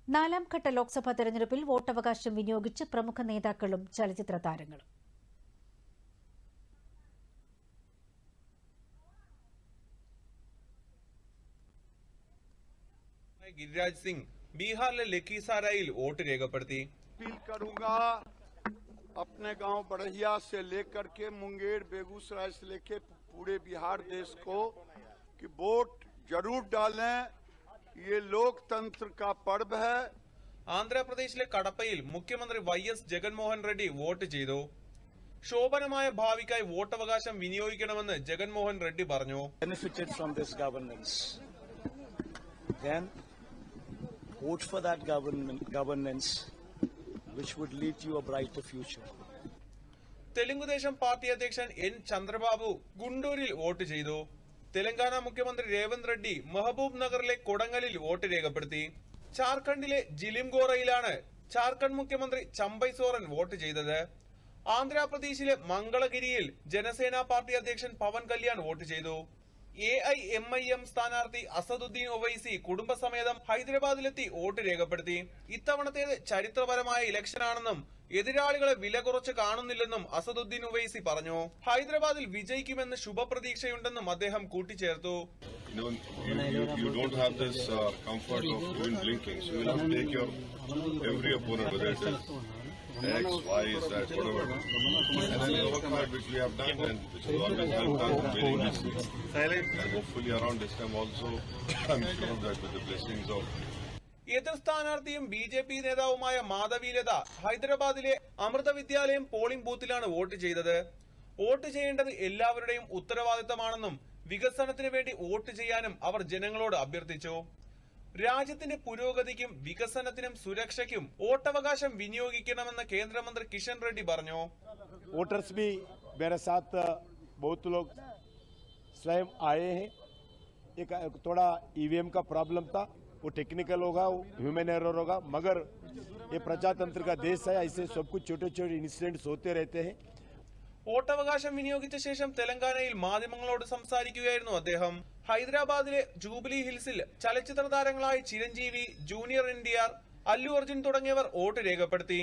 നാലാം ഘട്ട ലോക്സഭാ തെരഞ്ഞെടുപ്പിൽ വോട്ടവകാശം വിനിയോഗിച്ച് പ്രമുഖ നേതാക്കളും ചലച്ചിത്ര താരങ്ങളും. गिरिराज सिंह बिहार लखीसराय वोट रेगपड़ती. अपील करूंगा अपने गांव बढ़िया से लेकर के मुंगेर बेगूसराय से लेकर पूरे बिहार देश को कि वोट जरूर डालें, ये लोकतंत्र का पर्व है. ആന്ധ്രാപ്രദേശിലെ കടപ്പയിൽ മുഖ്യമന്ത്രി YS ജഗൻമോഹൻ റെഡ്ഡി വോട്ട് ചെയ്തു. ശോഭനമായ ഭാവിക്കായി വോട്ടവകാശം വിനിയോഗിക്കണമെന്ന് ജഗൻമോഹൻ റെഡ്ഡി പറഞ്ഞു. Benefited from this governance, then vote for that governance which would lead to a brighter future. Telugu Desam party അധ്യക്ഷൻ N ചന്ദ്രബാബു ഗുണ്ടൂരിൽ വോട്ട് ചെയ്തു. തെലങ്കാന മുഖ്യമന്ത്രി രേവന്ത് റെഡ്ഡി മഹബൂബ് നഗറിലെ കൊടങ്ങലിൽ വോട്ട് രേഖപ്പെടുത്തി. ജാർഖണ്ഡിലെ ജിലിംഗോറയിലാണ് ജാർഖണ്ഡ് മുഖ്യമന്ത്രി ചമ്പൈ സോറൻ വോട്ട് ചെയ്തത്. ആന്ധ്രാപ്രദേശിലെ മംഗളഗിരിയിൽ ജനസേന പാർട്ടി അധ്യക്ഷൻ പവൻ കല്യാൺ വോട്ട് ചെയ്തു. AIMIM സ്ഥാനാർത്ഥി അസദുദ്ദീൻ ഒവൈസി കുടുംബസമേതം ഹൈദരാബാദിലെത്തി വോട്ട് രേഖപ്പെടുത്തി. ഇത്തവണത്തേത് ചരിത്രപരമായ ഇലക്ഷനാണെന്നും എതിരാളികളെ വില കുറച്ച് കാണുന്നില്ലെന്നും അസദുദ്ദീൻ ഒവൈസി പറഞ്ഞു. ഹൈദരാബാദിൽ വിജയിക്കുമെന്ന് ശുഭപ്രതീക്ഷയുണ്ടെന്നും അദ്ദേഹം കൂട്ടിച്ചേർത്തു. You don't have this comfort of doing blinking, so you have to take your every opponent, whether it is X, Y, Z, whatever, and then the work hard which we have done and which has always helped us very nicely. And hopefully around this time also, I'm sure that with the blessings of എതിർ സ്ഥാനാർത്ഥിയും BJP നേതാവുമായ മാധവീലത ഹൈദരാബാദിലെ അമൃത വിദ്യാലയം polling ബൂത്തിലാണ് vote ചെയ്തത്. Vote ചെയ്യേണ്ടത് എല്ലാവരുടെയും ഉത്തരവാദിത്തമാണെന്നും വികസനത്തിന് വേണ്ടി വോട്ട് ചെയ്യാനും അവർ ജനങ്ങളോട് അഭ്യർത്ഥിച്ചു. രാജ്യത്തിന്റെ പുരോഗതിക്കും വികസനത്തിനും സുരക്ഷയ്ക്കും വോട്ടവകാശം വിനിയോഗിക്കണമെന്ന് കേന്ദ്രമന്ത്രി കിഷൻ റെഡ്ഡി പറഞ്ഞു. वोटर्स भी मेरे साथ बहुत लोग स्वयं आए हैं. एक थोड़ा EVM का प्रॉब्लम था, वो टेक्निकल होगा, ह्यूमन एरर होगा, मगर ये प्रजातंत्र का देश है, ऐसे सब कुछ छोटे छोटे इंसिडेंट्स होते रहते हैं. വോട്ടവകാശം വിനിയോഗിച്ച ശേഷം തെലങ്കാനയിൽ മാധ്യമങ്ങളോട് സംസാരിക്കുകയായിരുന്നു അദ്ദേഹം. ഹൈദരാബാദിലെ ജൂബിലി ഹിൽസിൽ ചലച്ചിത്ര താരങ്ങളായ ചിരഞ്ജീവി, ജൂനിയർ NTR, അല്ലു അർജുൻ തുടങ്ങിയവർ വോട്ട് രേഖപ്പെടുത്തി.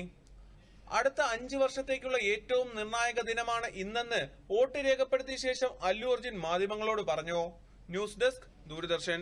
അടുത്ത 5 വർഷത്തേക്കുള്ള ഏറ്റവും നിർണായക ദിനമാണ് ഇന്നെന്ന് വോട്ട് രേഖപ്പെടുത്തിയ ശേഷം അല്ലു അർജുൻ മാധ്യമങ്ങളോട് പറഞ്ഞു. News desk, Doordarshan.